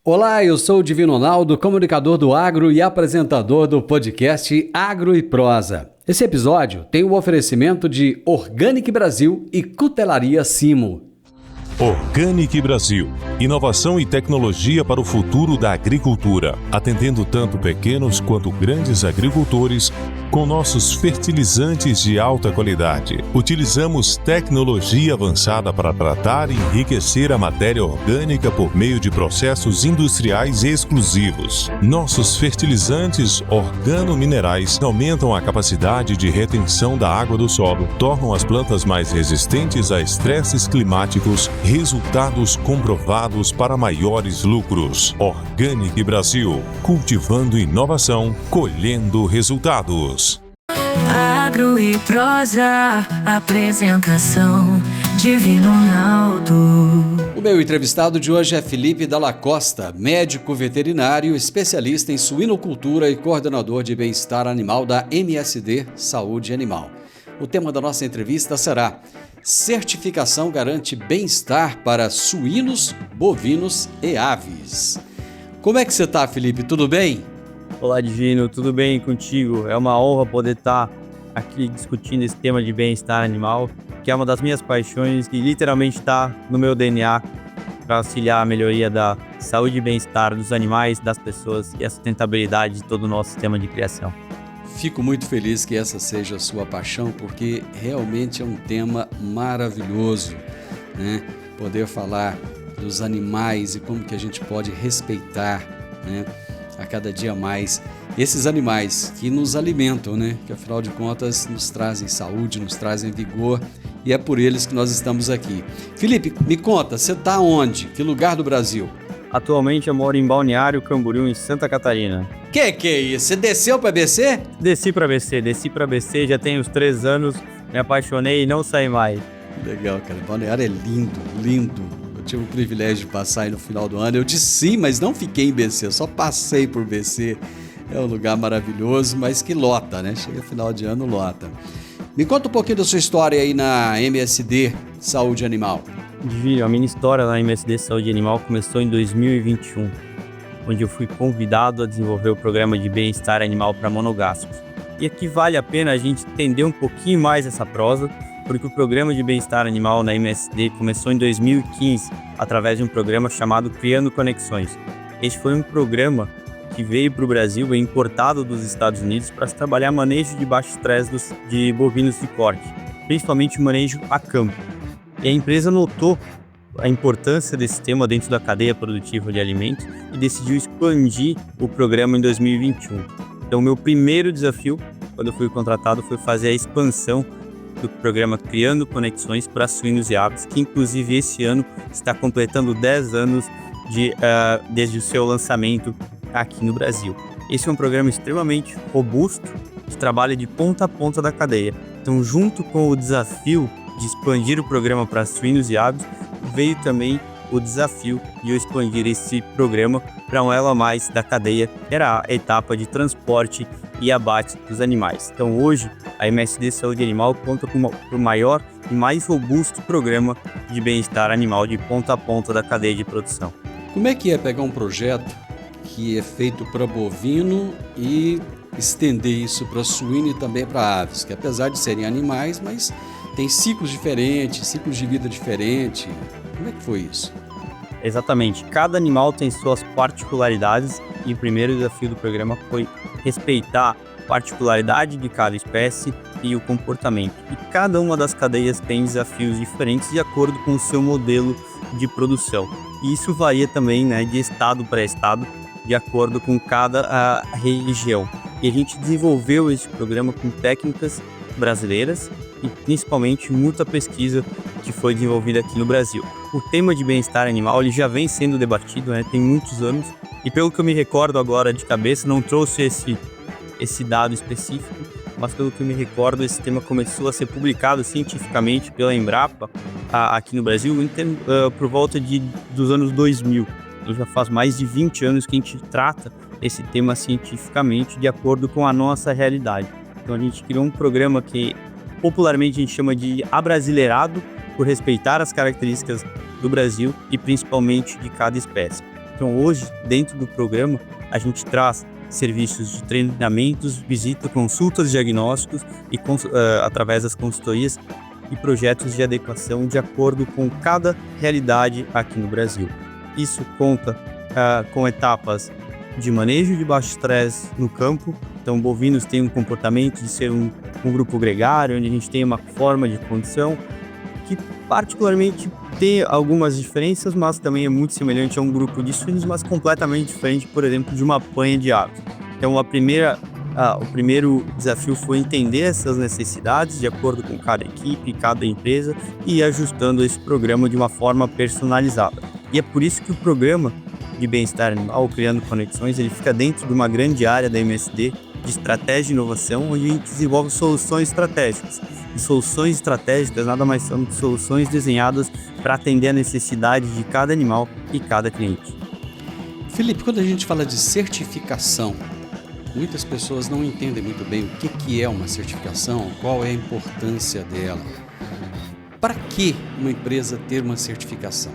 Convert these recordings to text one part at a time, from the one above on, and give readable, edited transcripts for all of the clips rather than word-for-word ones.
Olá, eu sou o Divino Ronaldo, comunicador do Agro e apresentador do podcast Agro e Prosa. Esse episódio tem o oferecimento de Organic Brasil e Cutelaria Simo. Organic Brasil, inovação e tecnologia para o futuro da agricultura, atendendo tanto pequenos quanto grandes agricultores com nossos fertilizantes de alta qualidade. Utilizamos tecnologia avançada para tratar e enriquecer a matéria orgânica por meio de processos industriais exclusivos. Nossos fertilizantes organominerais aumentam a capacidade de retenção da água do solo, tornam as plantas mais resistentes a estresses climáticos, resultados comprovados para maiores lucros. Organic Brasil, cultivando inovação, colhendo resultados. Agro e Prosa, apresentação Divino Ronaldo. O meu entrevistado de hoje é Felipe Dalla Costa, médico veterinário, especialista em suinocultura e coordenador de bem-estar animal da MSD Saúde Animal. O tema da nossa entrevista será: certificação garante bem-estar para suínos, bovinos e aves. Como é que você está, Felipe? Tudo bem? Olá, Divino, tudo bem contigo? É uma honra poder estar aqui discutindo esse tema de bem-estar animal, que é uma das minhas paixões e literalmente está no meu DNA para auxiliar a melhoria da saúde e bem-estar dos animais, das pessoas e a sustentabilidade de todo o nosso sistema de criação. Fico muito feliz que essa seja a sua paixão, porque realmente é um tema maravilhoso, né? Poder falar dos animais e como que a gente pode respeitar, né, a cada dia mais esses animais que nos alimentam, né? Que afinal de contas nos trazem saúde, nos trazem vigor, e é por eles que nós estamos aqui. Felipe, me conta, você está onde? Que lugar do Brasil? Atualmente eu moro em Balneário Camboriú, em Santa Catarina. Que é isso? Você desceu para BC? Desci para BC, já tenho uns 3 anos, me apaixonei e não saí mais. Legal, cara. Balneário é lindo, lindo. Eu tive o privilégio de passar aí no final do ano. Eu disse sim, mas não fiquei em BC, eu só passei por BC. É um lugar maravilhoso, mas que lota, né? Chega final de ano, lota. Me conta um pouquinho da sua história aí na MSD Saúde Animal. Divino, a minha história na MSD Saúde Animal começou em 2021, onde eu fui convidado a desenvolver o programa de bem-estar animal para monogástricos. E aqui vale a pena a gente entender um pouquinho mais essa prosa, porque o programa de bem-estar animal na MSD começou em 2015, através de um programa chamado Criando Conexões. Este foi um programa que veio para o Brasil e importado dos Estados Unidos para se trabalhar manejo de baixo estresse de bovinos de corte, principalmente o manejo a campo. E a empresa notou a importância desse tema dentro da cadeia produtiva de alimentos e decidiu expandir o programa em 2021. Então, o meu primeiro desafio, quando eu fui contratado, foi fazer a expansão do programa Criando Conexões para suínos e aves, que inclusive esse ano está completando 10 anos desde o seu lançamento aqui no Brasil. Esse é um programa extremamente robusto, que trabalha de ponta a ponta da cadeia. Então, junto com o desafio de expandir o programa para suínos e aves, veio também o desafio de eu expandir esse programa para um elo a mais da cadeia, que era a etapa de transporte e abate dos animais. Então hoje, a MSD Saúde Animal conta com o maior e mais robusto programa de bem-estar animal de ponta a ponta da cadeia de produção. Como é que é pegar um projeto que é feito para bovino e estender isso para suíno e também para aves, que apesar de serem animais, mas tem ciclos diferentes, ciclos de vida diferentes. Como é que foi isso? Exatamente. Cada animal tem suas particularidades e o primeiro desafio do programa foi respeitar a particularidade de cada espécie e o comportamento. E cada uma das cadeias tem desafios diferentes de acordo com o seu modelo de produção. E isso varia também, né, de estado para estado, de acordo com cada região. E a gente desenvolveu esse programa com técnicas brasileiras e principalmente muita pesquisa que foi desenvolvida aqui no Brasil. O tema de bem-estar animal ele já vem sendo debatido, né, tem muitos anos, e pelo que eu me recordo agora de cabeça, não trouxe esse dado específico, mas pelo que eu me recordo, esse tema começou a ser publicado cientificamente pela Embrapa aqui no Brasil por volta dos anos 2000. Então já faz mais de 20 anos que a gente trata esse tema cientificamente de acordo com a nossa realidade. Então a gente criou um programa que popularmente a gente chama de abrasileirado, por respeitar as características do Brasil e principalmente de cada espécie. Então Então hoje, dentro do programa, a gente traz serviços de treinamentos, visita, consultas diagnósticos e através das consultorias e projetos de adequação de acordo com cada realidade aqui no Brasil. Isso conta com etapas de manejo de baixo estresse no campo. Então, bovinos têm um comportamento de ser um grupo gregário, onde a gente tem uma forma de condição que particularmente tem algumas diferenças, mas também é muito semelhante a um grupo de suínos, mas completamente diferente, por exemplo, de uma panha de aves. Então, o primeiro desafio foi entender essas necessidades de acordo com cada equipe, cada empresa, e ir ajustando esse programa de uma forma personalizada. E é por isso que o programa de bem-estar animal, Criando Conexões, ele fica dentro de uma grande área da MSD de estratégia e inovação, onde a gente desenvolve soluções estratégicas. E soluções estratégicas nada mais são que soluções desenhadas para atender a necessidade de cada animal e cada cliente. Felipe, quando a gente fala de certificação, muitas pessoas não entendem muito bem o que é uma certificação, qual é a importância dela. Para que uma empresa ter uma certificação?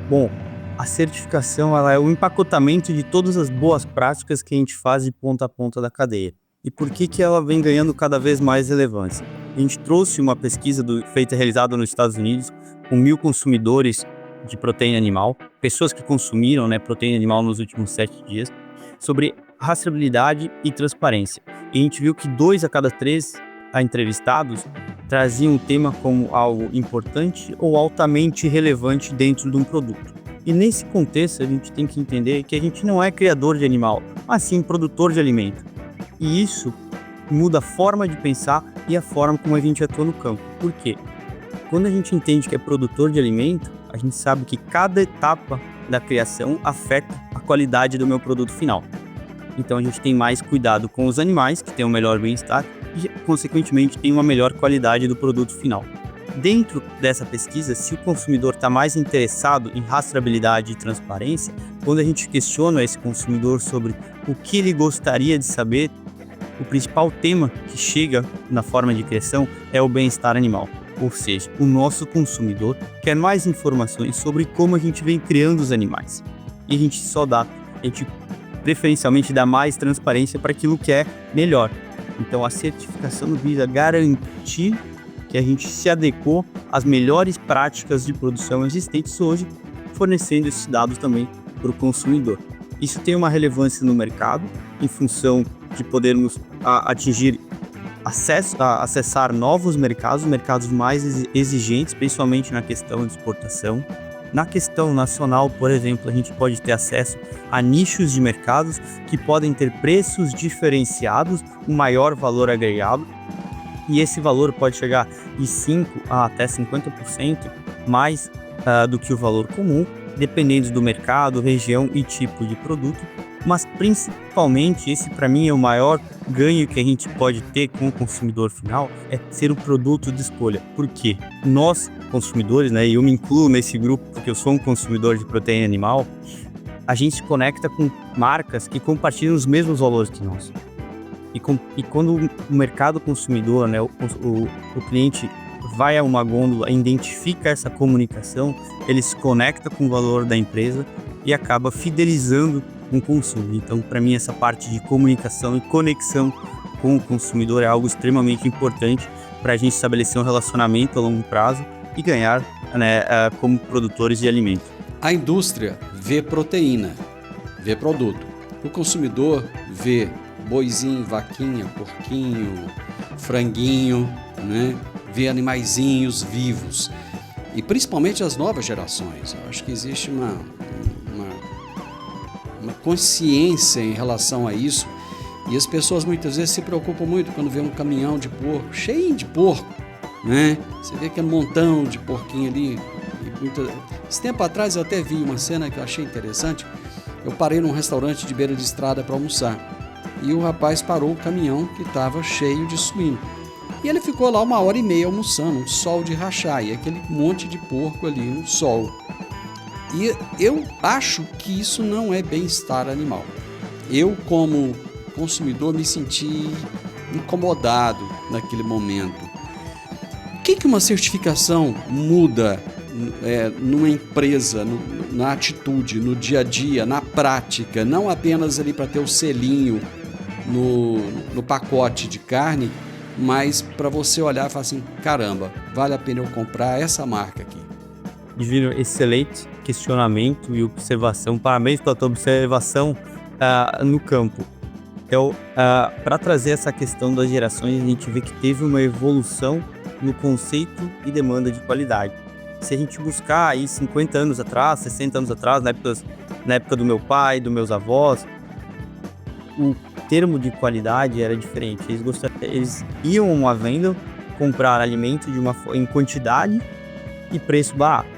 Bom, a certificação ela é o empacotamento de todas as boas práticas que a gente faz de ponta a ponta da cadeia. E por que ela vem ganhando cada vez mais relevância? A gente trouxe uma pesquisa realizada nos Estados Unidos com 1.000 consumidores de proteína animal, pessoas que consumiram proteína animal nos últimos 7 dias, sobre rastreabilidade e transparência. E a gente viu que 2 a cada 3 entrevistados traziam o tema como algo importante ou altamente relevante dentro de um produto. E nesse contexto a gente tem que entender que a gente não é criador de animal, mas sim produtor de alimento. E isso muda a forma de pensar e a forma como a gente atua no campo. Por quê? Quando a gente entende que é produtor de alimento, a gente sabe que cada etapa da criação afeta a qualidade do meu produto final. Então a gente tem mais cuidado com os animais, que têm um melhor bem-estar e, consequentemente, tem uma melhor qualidade do produto final. Dentro dessa pesquisa, se o consumidor está mais interessado em rastreabilidade e transparência, quando a gente questiona esse consumidor sobre o que ele gostaria de saber, o principal tema que chega na forma de criação é o bem-estar animal. Ou seja, o nosso consumidor quer mais informações sobre como a gente vem criando os animais. E a gente preferencialmente dá mais transparência para aquilo que é melhor. Então a certificação visa garantir que a gente se adequou às melhores práticas de produção existentes hoje, fornecendo esses dados também para o consumidor. Isso tem uma relevância no mercado, em função de podermos acessar novos mercados mais exigentes, principalmente na questão de exportação. Na questão nacional, por exemplo, a gente pode ter acesso a nichos de mercados que podem ter preços diferenciados, um maior valor agregado, e esse valor pode chegar de 5% a até 50% mais do que o valor comum, dependendo do mercado, região e tipo de produto. Mas principalmente, esse para mim é o maior ganho que a gente pode ter com o consumidor final, é ser o produto de escolha. Por quê? Nós, consumidores, e eu me incluo nesse grupo porque eu sou um consumidor de proteína animal, a gente se conecta com marcas que compartilham os mesmos valores que nós. E quando o mercado consumidor, o cliente vai a uma gôndola e identifica essa comunicação, ele se conecta com o valor da empresa e acaba fidelizando um consumo. Então, para mim, essa parte de comunicação e conexão com o consumidor é algo extremamente importante para a gente estabelecer um relacionamento a longo prazo e ganhar como produtores de alimentos. A indústria vê proteína, vê produto. O consumidor vê boizinho, vaquinha, porquinho, franguinho, vê animaizinhos vivos. E principalmente as novas gerações. Eu acho que existe uma consciência em relação a isso, e as pessoas muitas vezes se preocupam muito quando vê um caminhão de porco, cheio de porco, Você vê que é um montão de porquinho ali. Esse tempo atrás eu até vi uma cena que eu achei interessante. Eu parei num restaurante de beira de estrada para almoçar, e o rapaz parou o caminhão que estava cheio de suíno. E ele ficou lá 1h30 almoçando, um sol de rachar, e aquele monte de porco ali no sol. E eu acho que isso não é bem-estar animal. Eu, como consumidor, me senti incomodado naquele momento. O que uma certificação muda numa empresa, na atitude, no dia a dia, na prática, não apenas ali para ter o selinho no pacote de carne, mas para você olhar e falar assim, caramba, vale a pena eu comprar essa marca aqui. Divino, excelente questionamento e observação. Parabéns pela tua observação no campo. Então, para trazer essa questão das gerações, a gente vê que teve uma evolução no conceito e demanda de qualidade. Se a gente buscar aí 50 anos atrás, 60 anos atrás, na época do meu pai, dos meus avós, o termo de qualidade era diferente. Eles iam à venda comprar alimento em quantidade e preço barato.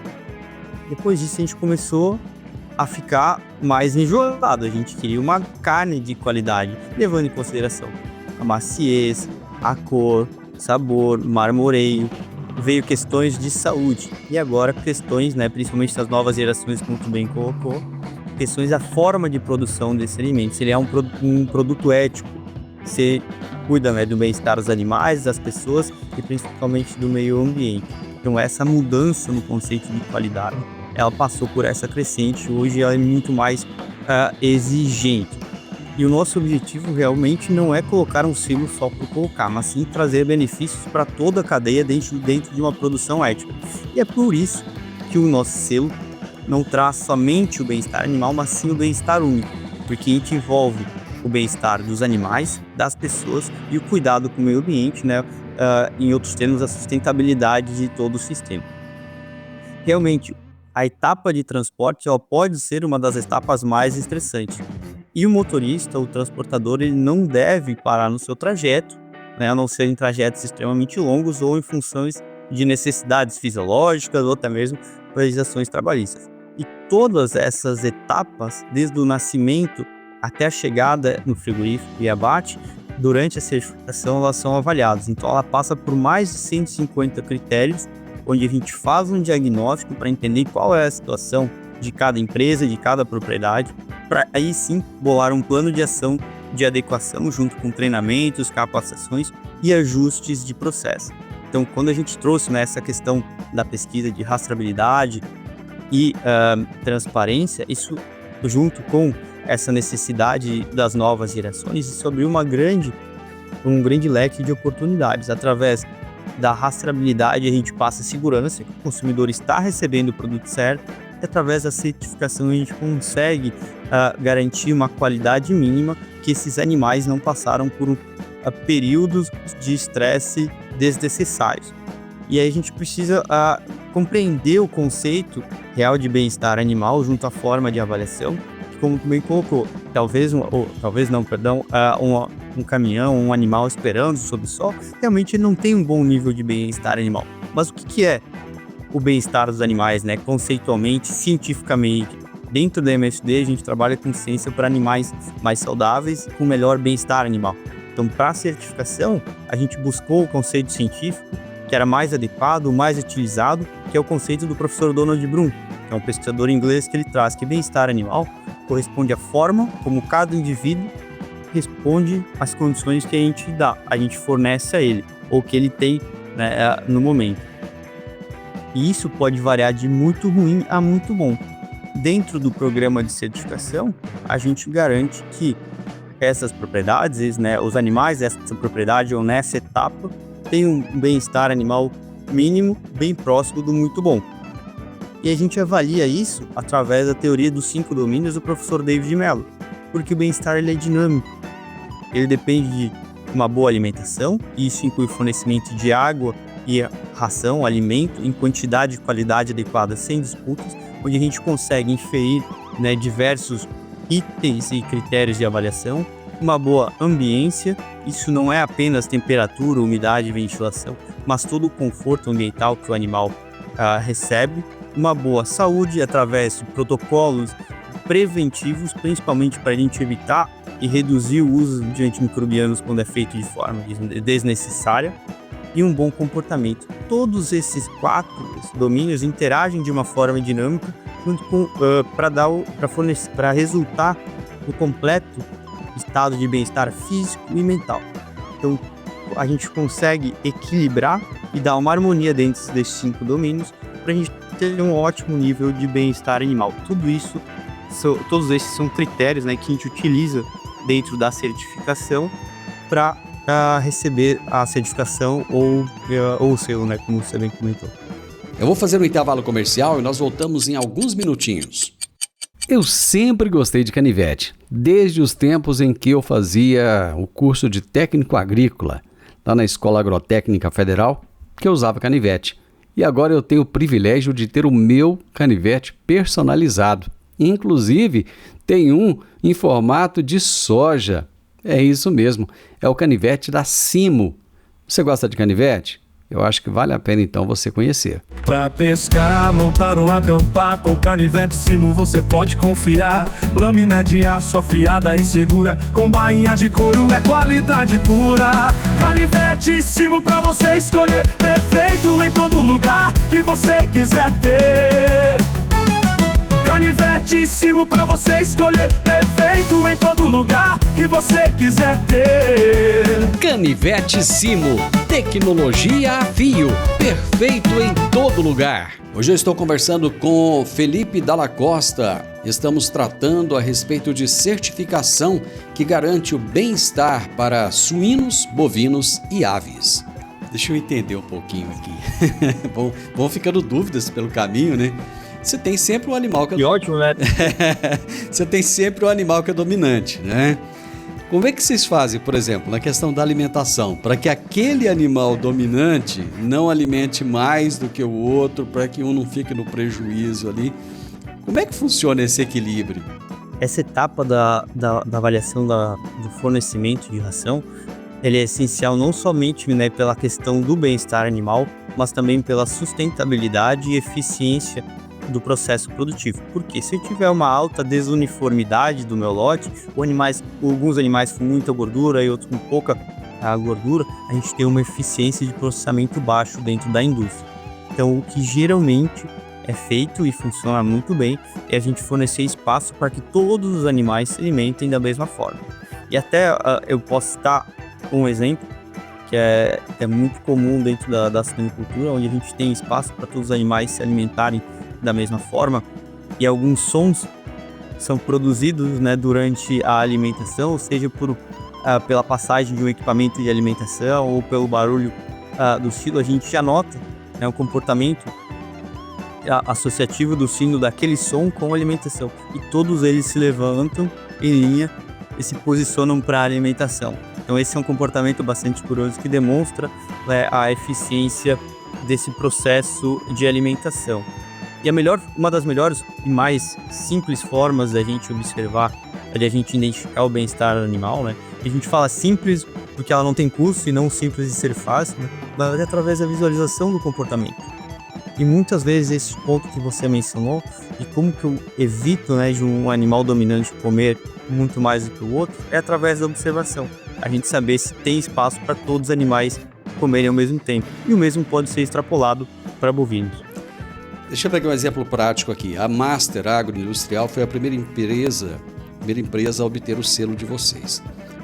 Depois disso a gente começou a ficar mais enjoado. A gente queria uma carne de qualidade, levando em consideração a maciez, a cor, sabor, marmoreio. Veio questões de saúde e agora questões, principalmente das novas gerações, como tu bem colocou, questões da forma de produção desse alimento. Se ele é um produto ético, se cuida do bem-estar dos animais, das pessoas e principalmente do meio ambiente. Então essa mudança no conceito de qualidade, ela passou por essa crescente, hoje ela é muito mais exigente. E o nosso objetivo realmente não é colocar um selo só por colocar, mas sim trazer benefícios para toda a cadeia dentro de uma produção ética. E é por isso que o nosso selo não traz somente o bem-estar animal, mas sim o bem-estar único, porque a gente envolve o bem-estar dos animais, das pessoas e o cuidado com o meio ambiente, em outros termos, a sustentabilidade de todo o sistema. Realmente, a etapa de transporte ela pode ser uma das etapas mais estressantes. E o motorista, o transportador, ele não deve parar no seu trajeto, a não ser em trajetos extremamente longos ou em funções de necessidades fisiológicas ou até mesmo legislações trabalhistas. E todas essas etapas, desde o nascimento até a chegada no frigorífico e abate, durante a certificação elas são avaliadas. Então ela passa por mais de 150 critérios, onde a gente faz um diagnóstico para entender qual é a situação de cada empresa, de cada propriedade, para aí sim bolar um plano de ação de adequação junto com treinamentos, capacitações e ajustes de processo. Então, quando a gente trouxe essa questão da pesquisa de rastreabilidade e transparência, isso junto com essa necessidade das novas gerações, isso abriu um grande leque de oportunidades. Através da rastreabilidade, a gente passa segurança, que o consumidor está recebendo o produto certo, e através da certificação a gente consegue garantir uma qualidade mínima, que esses animais não passaram por períodos de estresse desnecessários. E aí a gente precisa compreender o conceito real de bem-estar animal junto à forma de avaliação, que, como tu bem colocou, um caminhão, um animal esperando sob o sol, realmente ele não tem um bom nível de bem-estar animal. Mas o que é o bem-estar dos animais, conceitualmente, cientificamente? Dentro da MSD, a gente trabalha com ciência para animais mais saudáveis e com melhor bem-estar animal. Então, para a certificação, a gente buscou o conceito científico que era mais adequado, mais utilizado, que é o conceito do professor Donald Bloom, que é um pesquisador inglês, que ele traz que bem-estar animal corresponde à forma como cada indivíduo responde às condições que a gente dá, a gente fornece a ele, ou que ele tem no momento. E isso pode variar de muito ruim a muito bom. Dentro do programa de certificação, a gente garante que essas propriedades, os animais dessa propriedade ou nessa etapa, têm um bem-estar animal mínimo, bem próximo do muito bom. E a gente avalia isso através da teoria dos 5 domínios do professor David Mello, porque o bem-estar ele é dinâmico. Ele depende de uma boa alimentação, e isso inclui fornecimento de água e ração, alimento, em quantidade e qualidade adequada, sem disputas, onde a gente consegue inferir diversos itens e critérios de avaliação, uma boa ambiência, isso não é apenas temperatura, umidade e ventilação, mas todo o conforto ambiental que o animal recebe, uma boa saúde através de protocolos preventivos, principalmente para a gente evitar e reduzir o uso de antimicrobianos quando é feito de forma desnecessária, e um bom comportamento. Todos esses 4 domínios interagem de uma forma dinâmica para resultar no completo estado de bem-estar físico e mental. Então, a gente consegue equilibrar e dar uma harmonia dentro desses 5 domínios para a gente ter um ótimo nível de bem-estar animal. Todos esses são critérios, né, que a gente utiliza dentro da certificação para receber a certificação ou o selo, né, como você bem comentou. Eu vou fazer um intervalo comercial e nós voltamos em alguns minutinhos. Eu sempre gostei de canivete, desde os tempos em que eu fazia o curso de técnico agrícola, lá na Escola Agrotécnica Federal, que eu usava canivete. E agora eu tenho o privilégio de ter o meu canivete personalizado. Inclusive, tem um em formato de soja. É isso mesmo, é o canivete da Simo. Você gosta de canivete? Eu acho que vale a pena então você conhecer. Pra pescar, montar ou acampar, com canivete Simo você pode confiar. Lâmina de aço afiada e segura, com bainha de couro é qualidade pura. Canivete Simo pra você escolher, perfeito em todo lugar que você quiser ter. Canivete Simo pra você escolher, perfeito em todo lugar que você quiser ter. Canivete Simo, tecnologia a fio, perfeito em todo lugar. Hoje eu estou conversando com Felipe Dalla Costa. Estamos tratando a respeito de certificação que garante o bem-estar para suínos, bovinos e aves. Deixa eu entender um pouquinho aqui. Vão ficando dúvidas pelo caminho, né? Você tem sempre um animal que é... Que ótimo, né? Você tem sempre um animal que é dominante, né? Como é que vocês fazem, por exemplo, na questão da alimentação, para que aquele animal dominante não alimente mais do que o outro, para que um não fique no prejuízo ali? Como é que funciona esse equilíbrio? Essa etapa da avaliação do fornecimento de ração, ele é essencial não somente, né, pela questão do bem-estar animal, mas também pela sustentabilidade e eficiência do processo produtivo. Porque se eu tiver uma alta desuniformidade do meu lote, alguns animais com muita gordura e outros com pouca gordura, a gente tem uma eficiência de processamento baixo dentro da indústria. Então, o que geralmente é feito e funciona muito bem é a gente fornecer espaço para que todos os animais se alimentem da mesma forma. E até eu posso citar um exemplo que é muito comum dentro da suinocultura, onde a gente tem espaço para todos os animais se alimentarem da mesma forma, e alguns sons são produzidos, né, durante a alimentação, ou seja, pela passagem de um equipamento de alimentação ou pelo barulho do sino. A gente já nota, né, o comportamento associativo do sino daquele som com a alimentação, e todos eles se levantam em linha e se posicionam para a alimentação. Então esse é um comportamento bastante curioso que demonstra, né, a eficiência desse processo de alimentação. E uma das melhores e mais simples formas da gente observar, da gente identificar o bem-estar animal, né? A gente fala simples porque ela não tem custo e não simples de ser fácil, né? Mas é através da visualização do comportamento. E muitas vezes esse ponto que você mencionou, de como que eu evito, né, de um animal dominante comer muito mais do que o outro, é através da observação. A gente saber se tem espaço para todos os animais comerem ao mesmo tempo. E o mesmo pode ser extrapolado para bovinos. Deixa eu pegar um exemplo prático aqui. A Master Agroindustrial foi a primeira empresa a obter o selo de vocês.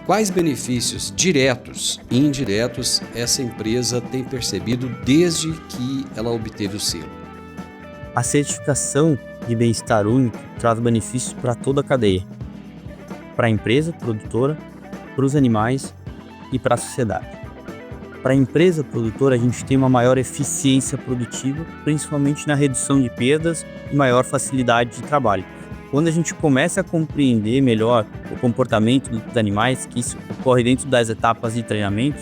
Quais benefícios diretos e indiretos essa empresa tem percebido desde que ela obteve o selo? A certificação de bem-estar único traz benefícios para toda a cadeia. Para a empresa produtora, para os animais e para a sociedade. Para a empresa produtora, a gente tem uma maior eficiência produtiva, principalmente na redução de perdas e maior facilidade de trabalho. Quando a gente começa a compreender melhor o comportamento dos animais, que isso ocorre dentro das etapas de treinamento,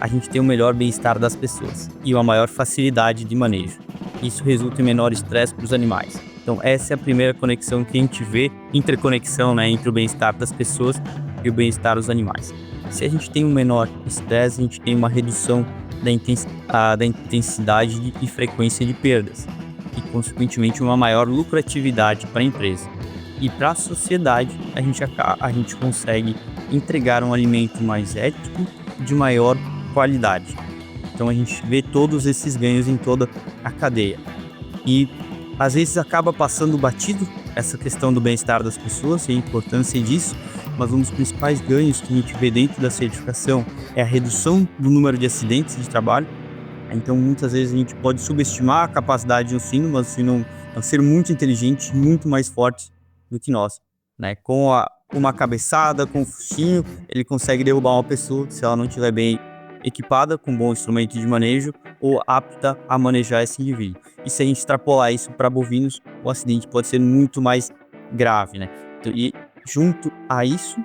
a gente tem um melhor bem-estar das pessoas e uma maior facilidade de manejo. Isso resulta em menor estresse para os animais. Então essa é a primeira conexão que a gente vê, interconexão, né, entre o bem-estar das pessoas e o bem-estar dos animais. Se a gente tem um menor estresse, a gente tem uma redução da intensidade e frequência de perdas e, consequentemente, uma maior lucratividade para a empresa. E para a sociedade, a gente consegue entregar um alimento mais ético e de maior qualidade. Então a gente vê todos esses ganhos em toda a cadeia. E às vezes acaba passando batido essa questão do bem-estar das pessoas e a importância disso, mas um dos principais ganhos que a gente vê dentro da certificação é a redução do número de acidentes de trabalho, Então, muitas vezes a gente pode subestimar a capacidade de um suíno, mas o suíno é um ser muito inteligente, muito mais forte do que nós, né? Com uma cabeçada, com um focinho, ele consegue derrubar uma pessoa se ela não estiver bem equipada, com um bom instrumento de manejo ou apta a manejar esse indivíduo. E se a gente extrapolar isso para bovinos, o acidente pode ser muito mais grave, né? Então, e junto a isso,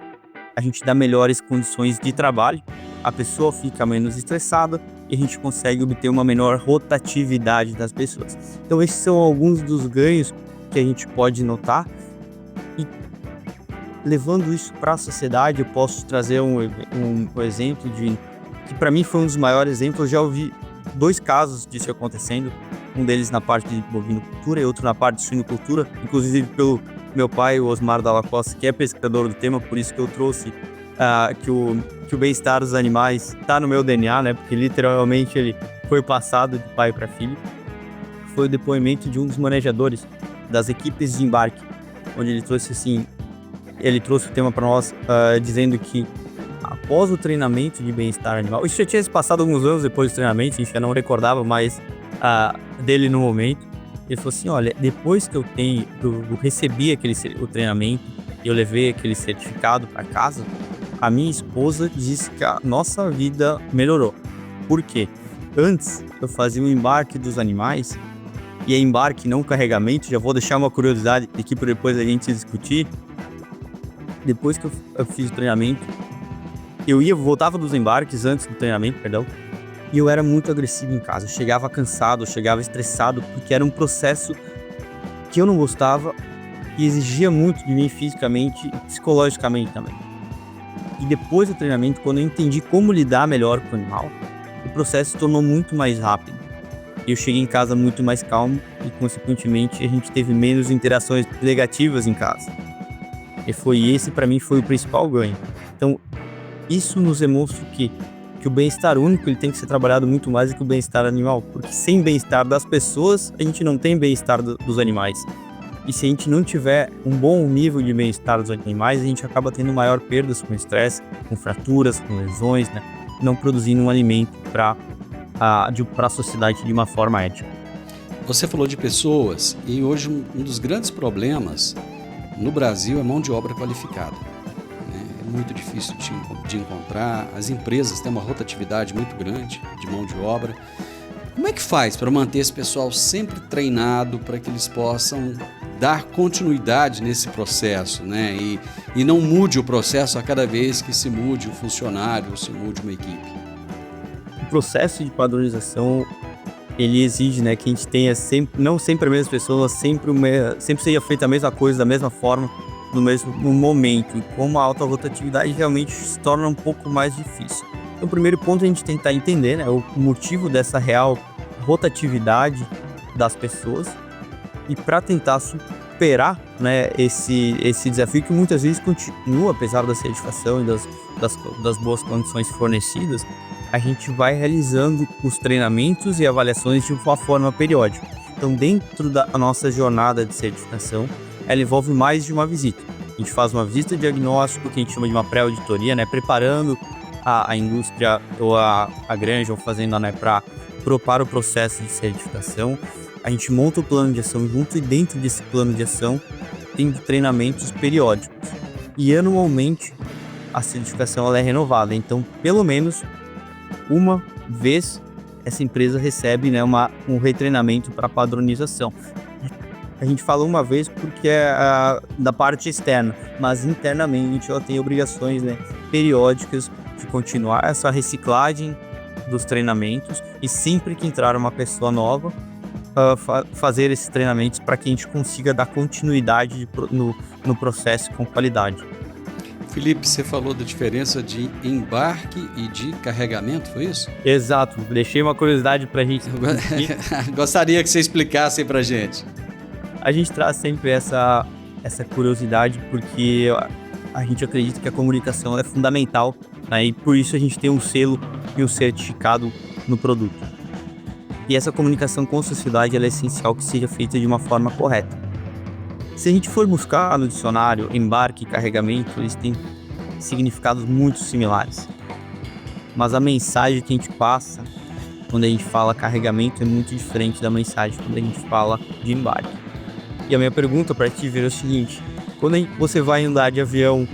a gente dá melhores condições de trabalho, a pessoa fica menos estressada e a gente consegue obter uma menor rotatividade das pessoas. Então esses são alguns dos ganhos que a gente pode notar, e levando isso para a sociedade, eu posso trazer um exemplo que para mim foi um dos maiores exemplos. Eu já ouvi 2 casos disso acontecendo, um deles na parte de bovinocultura e outro na parte de suinocultura, inclusive pelo meu pai, o Osmar Dalla Costa, que é pesquisador do tema, por isso que eu trouxe que o bem-estar dos animais está no meu DNA, né? Porque literalmente ele foi passado de pai para filho. Foi o depoimento de um dos manejadores das equipes de embarque, onde ele trouxe o tema para nós, dizendo que após o treinamento de bem-estar animal, isso já tinha se passado alguns anos depois do treinamento, a gente já não recordava mais dele no momento. Ele falou assim: olha, depois que eu recebi o treinamento e eu levei aquele certificado para casa, a minha esposa disse que a nossa vida melhorou. Por quê? Antes eu fazia o embarque dos animais, e é embarque, não carregamento. Já vou deixar uma curiosidade aqui para depois a gente discutir. Depois que eu fiz o treinamento, eu voltava dos embarques antes do treinamento, e eu era muito agressivo em casa. Eu chegava cansado, eu chegava estressado, porque era um processo que eu não gostava e exigia muito de mim fisicamente e psicologicamente também. E depois do treinamento, quando eu entendi como lidar melhor com o animal, o processo se tornou muito mais rápido. Eu cheguei em casa muito mais calmo e, consequentemente, a gente teve menos interações negativas em casa. E esse, para mim, foi o principal ganho. Então, isso nos demonstra que o bem-estar único ele tem que ser trabalhado muito mais do que o bem-estar animal, porque sem bem-estar das pessoas, a gente não tem bem-estar dos animais. E se a gente não tiver um bom nível de bem-estar dos animais, a gente acaba tendo maior perdas com estresse, com fraturas, com lesões, né? Não produzindo um alimento para a sociedade de uma forma ética. Você falou de pessoas, e hoje um dos grandes problemas no Brasil é mão de obra qualificada. É muito difícil de encontrar, as empresas têm uma rotatividade muito grande de mão de obra. Como é que faz para manter esse pessoal sempre treinado para que eles possam dar continuidade nesse processo, né? E não mude o processo a cada vez que se mude o funcionário ou se mude uma equipe? O processo de padronização, ele exige, né, que a gente tenha não sempre as mesmas pessoas, sempre seja feita a mesma coisa, da mesma forma, no mesmo momento. E como a alta rotatividade realmente se torna um pouco mais difícil. Então, o primeiro ponto é a gente tentar entender, né, o motivo dessa real rotatividade das pessoas, e para tentar superar, né, esse desafio que muitas vezes continua, apesar da certificação e das boas condições fornecidas, a gente vai realizando os treinamentos e avaliações de uma forma periódica. Então, dentro da nossa jornada de certificação, ela envolve mais de uma visita. A gente faz uma visita de diagnóstico, que a gente chama de uma pré-auditoria, né, preparando a indústria ou a granja ou fazenda, né, para o processo de certificação. A gente monta o plano de ação junto, e dentro desse plano de ação tem treinamentos periódicos. E anualmente a certificação ela é renovada. Então, pelo menos uma vez essa empresa recebe, né, um retreinamento para padronização. A gente fala uma vez porque é da parte externa, mas internamente ela tem obrigações, né, periódicas de continuar essa reciclagem dos treinamentos, e sempre que entrar uma pessoa nova, fazer esses treinamentos para que a gente consiga dar continuidade no processo com qualidade. Felipe, você falou da diferença de embarque e de carregamento, foi isso? Exato, deixei uma curiosidade para a gente. Gostaria que você explicasse para a gente. A gente traz sempre essa curiosidade porque a gente acredita que a comunicação é fundamental, né? E por isso a gente tem um selo e um certificado no produto. E essa comunicação com a sociedade ela é essencial que seja feita de uma forma correta. Se a gente for buscar no dicionário, embarque e carregamento, eles têm significados muito similares. Mas a mensagem que a gente passa quando a gente fala carregamento, é muito diferente da mensagem quando a gente fala de embarque. E a minha pergunta para ti é o seguinte: quando você vai andar de avião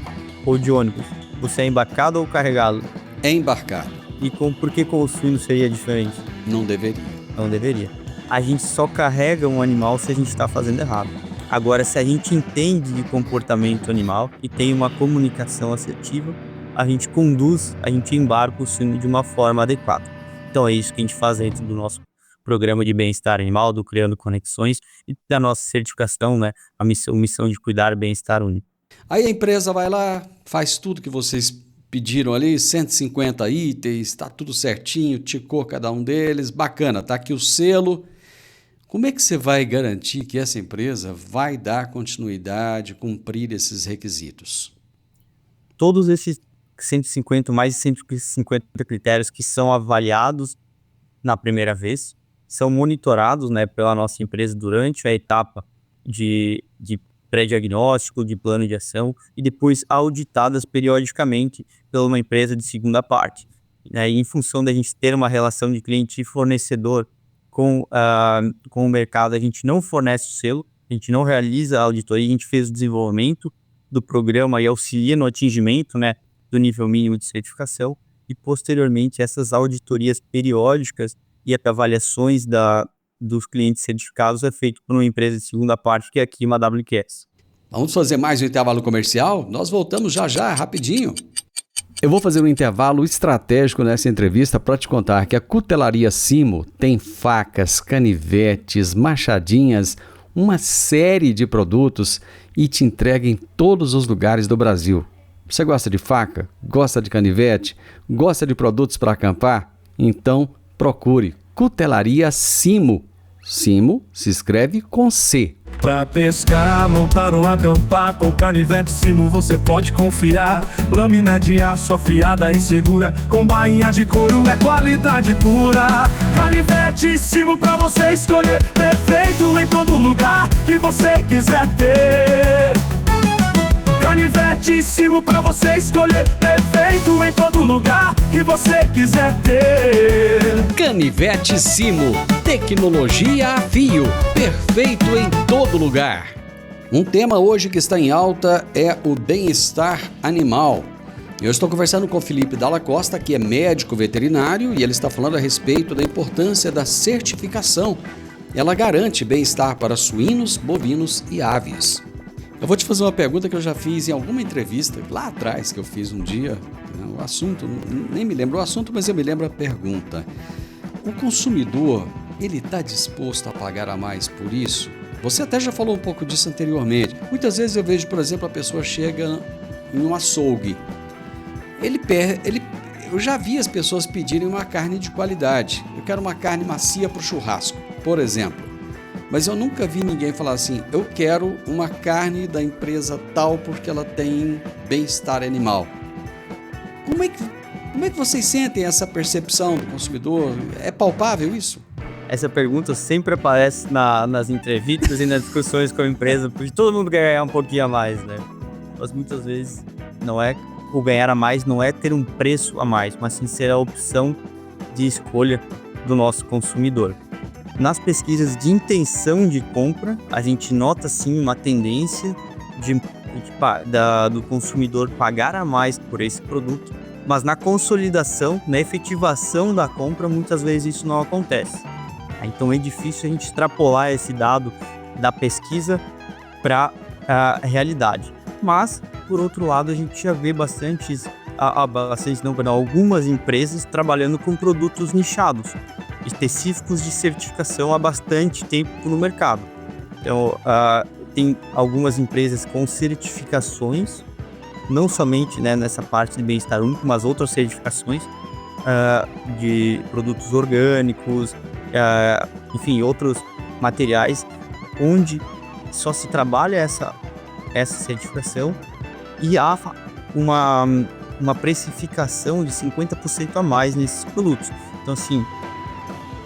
ou de ônibus, você é embarcado ou carregado? É embarcado. E por que com o suíno seria diferente? Não deveria. Não deveria. A gente só carrega um animal se a gente está fazendo errado. Agora, se a gente entende de comportamento animal e tem uma comunicação assertiva, a gente embarca o suíno de uma forma adequada. Então é isso que a gente faz dentro do nosso programa de bem-estar animal, do Criando Conexões, e da nossa certificação, né? A missão de cuidar bem-estar único. Aí a empresa vai lá, faz tudo que vocês pediram ali, 150 itens, tá tudo certinho, ticou cada um deles, bacana, tá aqui o selo. Como é que você vai garantir que essa empresa vai dar continuidade, cumprir esses requisitos? Todos esses mais de 150 critérios que são avaliados na primeira vez, são monitorados, né, pela nossa empresa durante a etapa de pré-diagnóstico, de plano de ação, e depois auditadas periodicamente pela uma empresa de segunda parte. Em função da gente ter uma relação de cliente e fornecedor com o mercado, a gente não fornece o selo, a gente não realiza a auditoria, a gente fez o desenvolvimento do programa e auxilia no atingimento, né, do nível mínimo de certificação, e posteriormente essas auditorias periódicas e avaliações dos clientes certificados é feito por uma empresa de segunda parte, que é aqui uma WQS. Vamos fazer mais um intervalo comercial? Nós voltamos já, rapidinho. Eu vou fazer um intervalo estratégico nessa entrevista para te contar que a Cutelaria Simo tem facas, canivetes, machadinhas, uma série de produtos e te entrega em todos os lugares do Brasil. Você gosta de faca? Gosta de canivete? Gosta de produtos para acampar? Então procure Cutelaria Simo. Simo se escreve com C. Pra pescar, montar ou acampar, com canivete Simo você pode confiar. Lâmina de aço afiada e segura, com bainha de couro, é qualidade pura. Canivete Simo pra você escolher, perfeito em todo lugar que você quiser ter. Canivete Simo pra você escolher, perfeito em todo lugar que você quiser ter. Canivete Simo, tecnologia a fio, perfeito em todo lugar. Um tema hoje que está em alta é o bem-estar animal. Eu estou conversando com o Felipe Dalla Costa, que é médico veterinário, e ele está falando a respeito da importância da certificação. Ela garante bem-estar para suínos, bovinos e aves. Eu vou te fazer uma pergunta que eu já fiz em alguma entrevista, lá atrás, que eu fiz um dia. O assunto, nem me lembro o assunto, mas eu me lembro a pergunta. O consumidor, ele está disposto a pagar a mais por isso? Você até já falou um pouco disso anteriormente. Muitas vezes eu vejo, por exemplo, a pessoa chega em um açougue. Eu já vi as pessoas pedirem uma carne de qualidade. Eu quero uma carne macia para o churrasco, por exemplo. Mas eu nunca vi ninguém falar assim, eu quero uma carne da empresa tal porque ela tem bem-estar animal. Como é que vocês sentem essa percepção do consumidor? É palpável isso? Essa pergunta sempre aparece nas entrevistas e nas discussões com a empresa, porque todo mundo quer ganhar um pouquinho a mais, né? Mas muitas vezes o ganhar a mais não é ter um preço a mais, mas sim ser a opção de escolha do nosso consumidor. Nas pesquisas de intenção de compra, a gente nota sim uma tendência do consumidor pagar a mais por esse produto, mas na consolidação, na efetivação da compra, muitas vezes isso não acontece. Então é difícil a gente extrapolar esse dado da pesquisa para a realidade. Mas, por outro lado, a gente já vê algumas empresas trabalhando com produtos nichados, específicos de certificação há bastante tempo no mercado. Então, tem algumas empresas com certificações, não somente, né, nessa parte de bem-estar único, mas outras certificações de produtos orgânicos, enfim, outros materiais, onde só se trabalha essa certificação e há uma precificação de 50% a mais nesses produtos. Então, assim,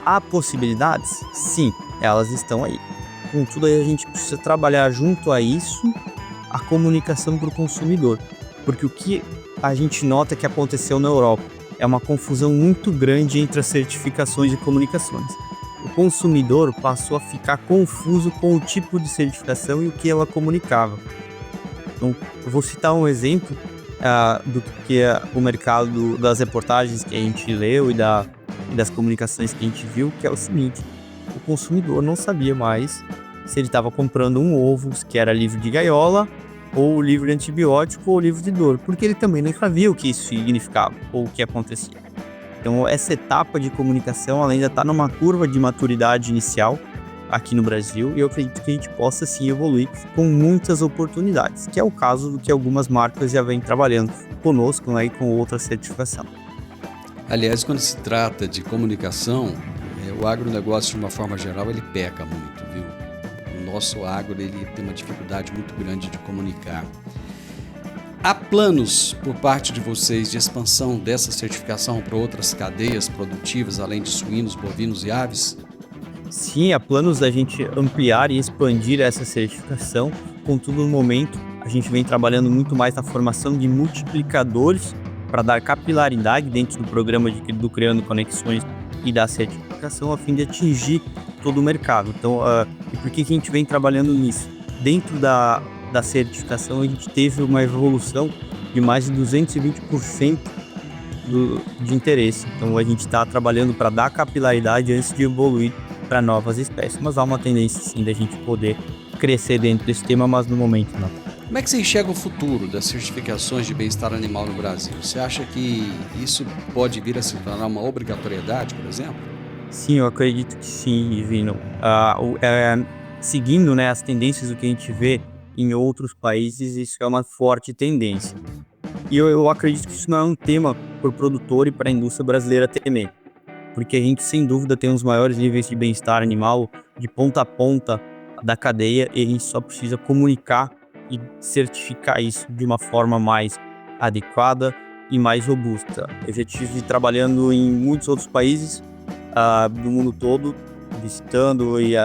há possibilidades? Sim, elas estão aí. Contudo, aí a gente precisa trabalhar junto a isso a comunicação para o consumidor. Porque o que a gente nota que aconteceu na Europa é uma confusão muito grande entre as certificações e comunicações. O consumidor passou a ficar confuso com o tipo de certificação e o que ela comunicava. Então, eu vou citar um exemplo do que é o mercado das reportagens que a gente leu e das comunicações que a gente viu, que é o seguinte: o consumidor não sabia mais se ele estava comprando um ovo que era livre de gaiola, ou livre de antibiótico, ou livre de dor, porque ele também não sabia o que isso significava, ou o que acontecia. Então, essa etapa de comunicação ela ainda está numa curva de maturidade inicial aqui no Brasil, e eu acredito que a gente possa sim evoluir com muitas oportunidades, que é o caso do que algumas marcas já vêm trabalhando conosco, né, e com outra certificação. Aliás, quando se trata de comunicação, o agronegócio, de uma forma geral, ele peca muito, viu? O nosso agro ele tem uma dificuldade muito grande de comunicar. Há planos por parte de vocês de expansão dessa certificação para outras cadeias produtivas, além de suínos, bovinos e aves? Sim, há planos da gente ampliar e expandir essa certificação. Contudo, no momento, a gente vem trabalhando muito mais na formação de multiplicadores para dar capilaridade dentro do programa do Criando Conexões e da certificação, a fim de atingir todo o mercado. Então, e por que a gente vem trabalhando nisso? Dentro da certificação, a gente teve uma evolução de mais de 220% de interesse. Então, a gente está trabalhando para dar capilaridade antes de evoluir para novas espécies. Mas há uma tendência, sim, da gente poder crescer dentro desse tema, mas no momento não. Como é que você enxerga o futuro das certificações de bem-estar animal no Brasil? Você acha que isso pode vir a se tornar uma obrigatoriedade, por exemplo? Sim, eu acredito que sim, Divino. Seguindo, né, as tendências do que a gente vê em outros países, isso é uma forte tendência. E eu acredito que isso não é um tema para o produtor e para a indústria brasileira temer, porque a gente, sem dúvida, tem os maiores níveis de bem-estar animal de ponta a ponta da cadeia, e a gente só precisa comunicar e certificar isso de uma forma mais adequada e mais robusta. Eu já estive trabalhando em muitos outros países do mundo todo, visitando e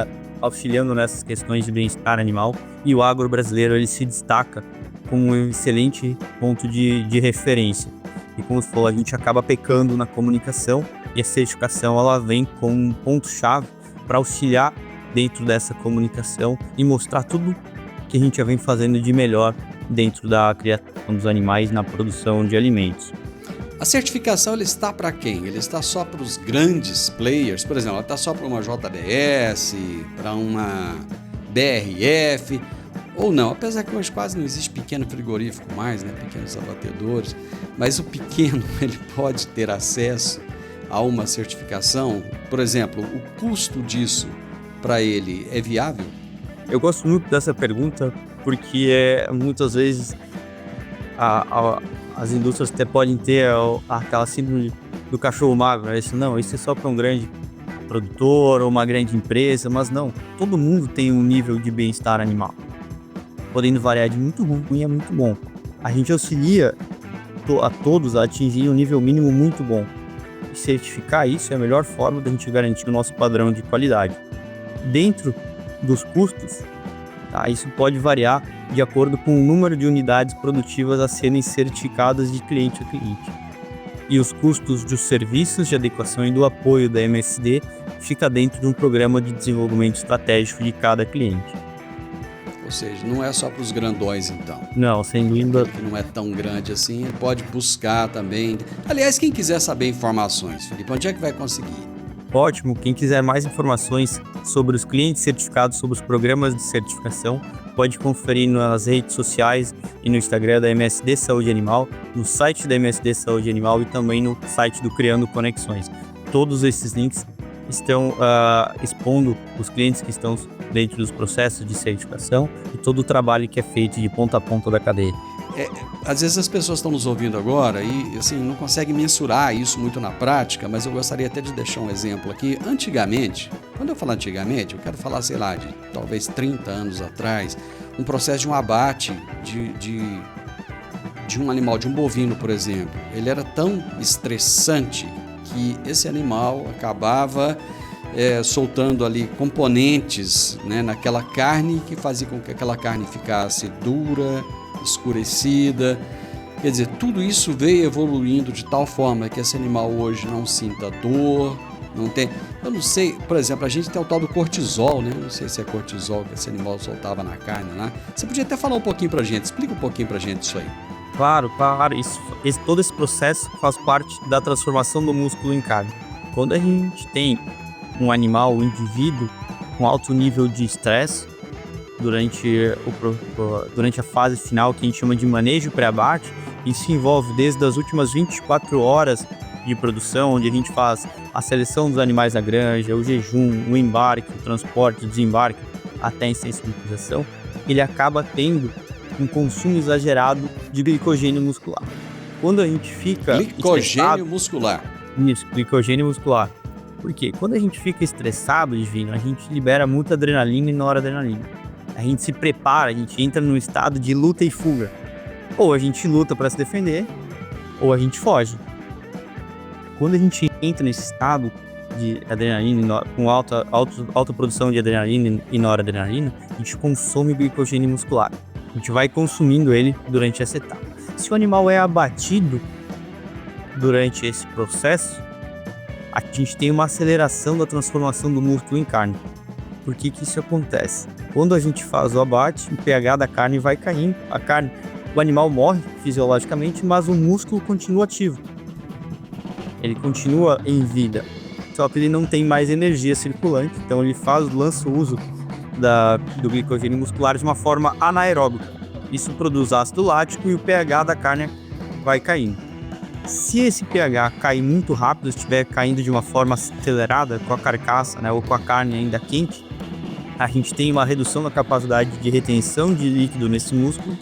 auxiliando nessas questões de bem-estar animal, e o agro brasileiro ele se destaca como um excelente ponto de referência. E como você falou, a gente acaba pecando na comunicação, e a certificação ela vem como um ponto-chave para auxiliar dentro dessa comunicação e mostrar tudo que a gente já vem fazendo de melhor dentro da criação dos animais na produção de alimentos. A certificação ela está para quem? Ele está só para os grandes players? Por exemplo, ela está só para uma JBS, para uma BRF, ou não? Apesar que hoje quase não existe pequeno frigorífico mais, né? Pequenos abatedores, mas o pequeno ele pode ter acesso a uma certificação? Por exemplo, o custo disso para ele é viável? Eu gosto muito dessa pergunta porque muitas vezes as indústrias até podem ter aquela síndrome do cachorro magro, né? Isso é só para um grande produtor ou uma grande empresa, mas não, todo mundo tem um nível de bem-estar animal, podendo variar de muito ruim a muito bom. A gente auxilia a todos a atingir um nível mínimo muito bom, e certificar isso é a melhor forma da gente garantir o nosso padrão de qualidade. Dentro dos custos, isso pode variar de acordo com o número de unidades produtivas a serem certificadas de cliente a cliente. E os custos dos serviços de adequação e do apoio da MSD fica dentro de um programa de desenvolvimento estratégico de cada cliente. Ou seja, não é só para os grandões, então. Não, sem dúvida. Aquele que não é tão grande assim, ele pode buscar também. Aliás, quem quiser saber informações, Felipe, onde é que vai conseguir? Ótimo, quem quiser mais informações sobre os clientes certificados, sobre os programas de certificação, pode conferir nas redes sociais e no Instagram da MSD Saúde Animal, no site da MSD Saúde Animal e também no site do Criando Conexões. Todos esses links estão expondo os clientes que estão dentro dos processos de certificação e todo o trabalho que é feito de ponta a ponta da cadeia. Às vezes as pessoas estão nos ouvindo agora e assim, não conseguem mensurar isso muito na prática, mas eu gostaria até de deixar um exemplo aqui. Antigamente, quando eu falo antigamente, eu quero falar, sei lá, de talvez 30 anos atrás, um processo de um abate de um animal, de um bovino, por exemplo, ele era tão estressante que esse animal acabava soltando ali componentes, né, naquela carne que fazia com que aquela carne ficasse dura, escurecida, Quer dizer, tudo isso veio evoluindo de tal forma que esse animal hoje não sinta dor, não tem... Eu não sei, por exemplo, a gente tem o tal do cortisol, né? Não sei se é cortisol que esse animal soltava na carne lá. Você podia até falar um pouquinho pra gente, explica um pouquinho pra gente isso aí. Claro. Todo esse processo faz parte da transformação do músculo em carne. Quando a gente tem um animal, um indivíduo com alto nível de estresse durante a fase final, que a gente chama de manejo pré-abate, isso envolve desde as últimas 24 horas de produção, onde a gente faz a seleção dos animais na granja, o jejum, o embarque, o transporte, o desembarque, até a sensibilização, ele acaba tendo um consumo exagerado de glicogênio muscular. Quando a gente fica muscular. Isso, glicogênio muscular. Por quê? Quando a gente fica estressado, Divino, a gente libera muita adrenalina e noradrenalina. A gente se prepara, a gente entra num estado de luta e fuga. Ou a gente luta para se defender, ou a gente foge. Quando a gente entra nesse estado de adrenalina, com alta produção de adrenalina e noradrenalina, a gente consome glicogênio muscular. A gente vai consumindo ele durante essa etapa. Se o animal é abatido durante esse processo, a gente tem uma aceleração da transformação do músculo em carne. Por que isso acontece? Quando a gente faz o abate, o pH da carne vai caindo. O animal morre fisiologicamente, mas o músculo continua ativo. Ele continua em vida, só que ele não tem mais energia circulante, então ele lança o uso do glicogênio muscular de uma forma anaeróbica. Isso produz ácido lático e o pH da carne vai caindo. Se esse pH cair muito rápido, estiver caindo de uma forma acelerada com a carcaça, né, ou com a carne ainda quente, a gente tem uma redução da capacidade de retenção de líquido nesse músculo,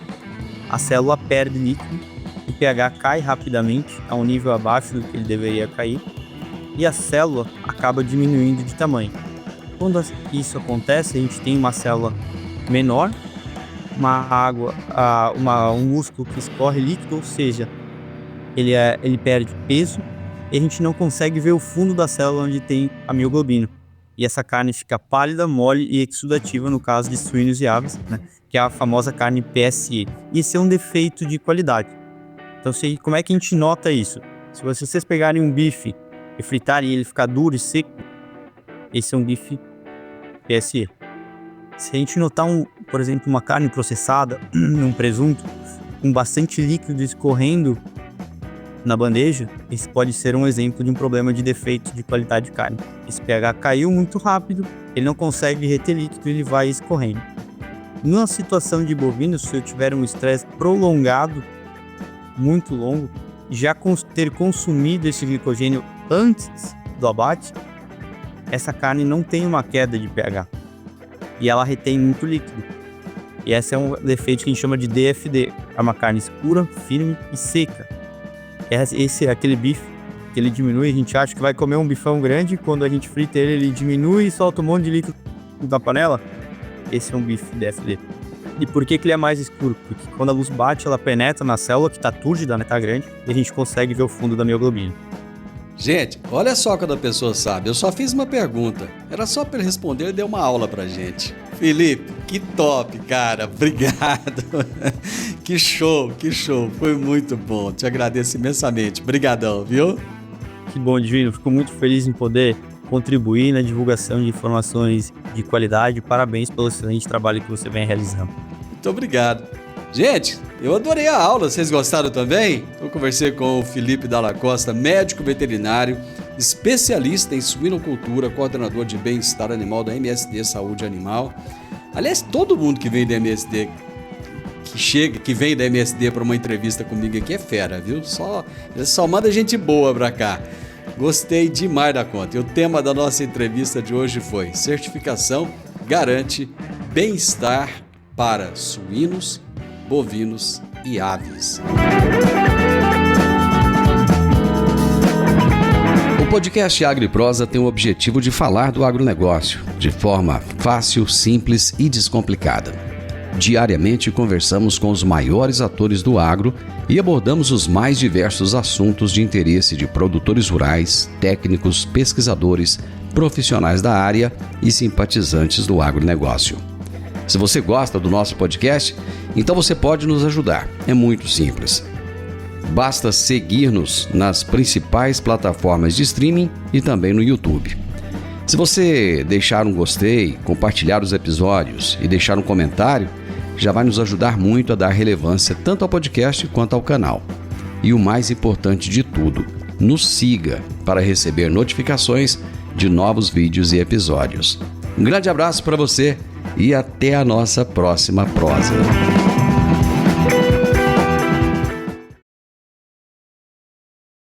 a célula perde líquido, o pH cai rapidamente a um nível abaixo do que ele deveria cair e a célula acaba diminuindo de tamanho. Quando isso acontece, a gente tem uma célula menor, um músculo que escorre líquido, ou seja, ele perde peso e a gente não consegue ver o fundo da célula onde tem a mioglobina. E essa carne fica pálida, mole e exudativa no caso de suínos e aves, né, que é a famosa carne PSE. Isso é um defeito de qualidade. Então, como é que a gente nota isso? Se vocês pegarem um bife e fritarem ele ficar duro e seco, esse é um bife PSE. Se a gente notar, por exemplo, uma carne processada, um presunto, com bastante líquido escorrendo na bandeja, esse pode ser um exemplo de um problema de defeito de qualidade de carne. Esse pH caiu muito rápido, ele não consegue reter líquido e ele vai escorrendo. Numa situação de bovino, se eu tiver um estresse prolongado, muito longo, já ter consumido esse glicogênio antes do abate, essa carne não tem uma queda de pH e ela retém muito líquido. E esse é um defeito que a gente chama de DFD, é uma carne escura, firme e seca. Esse é aquele bife que ele diminui, a gente acha que vai comer um bifão grande, quando a gente frita ele diminui e solta um monte de líquido da panela. Esse é um bife DFD. E por que ele é mais escuro? Porque quando a luz bate, ela penetra na célula que está túrgida, né, tá grande, e a gente consegue ver o fundo da mioglobina. Gente, olha só quando a pessoa sabe. Eu só fiz uma pergunta. Era só para ele responder e deu uma aula pra gente. Felipe, que top, cara. Obrigado. Que show. Foi muito bom. Te agradeço imensamente. Obrigadão, viu? Que bom, Divino. Fico muito feliz em poder contribuir na divulgação de informações de qualidade. Parabéns pelo excelente trabalho que você vem realizando. Muito obrigado. Gente, eu adorei a aula, vocês gostaram também? Eu conversei com o Felipe Dalla Costa, médico veterinário, especialista em suinocultura, coordenador de bem-estar animal da MSD Saúde Animal. Aliás, todo mundo que vem da MSD, que vem da MSD para uma entrevista comigo aqui é fera, viu? Só manda gente boa pra cá. Gostei demais da conta. E o tema da nossa entrevista de hoje foi: certificação garante bem-estar para suínos, bovinos e aves. O podcast Agro e Prosa tem o objetivo de falar do agronegócio de forma fácil, simples e descomplicada. Diariamente conversamos com os maiores atores do agro e abordamos os mais diversos assuntos de interesse de produtores rurais, técnicos, pesquisadores, profissionais da área e simpatizantes do agronegócio. Se você gosta do nosso podcast, então você pode nos ajudar. É muito simples. Basta seguir-nos nas principais plataformas de streaming e também no YouTube. Se você deixar um gostei, compartilhar os episódios e deixar um comentário, já vai nos ajudar muito a dar relevância tanto ao podcast quanto ao canal. E o mais importante de tudo, nos siga para receber notificações de novos vídeos e episódios. Um grande abraço para você e até a nossa próxima prosa.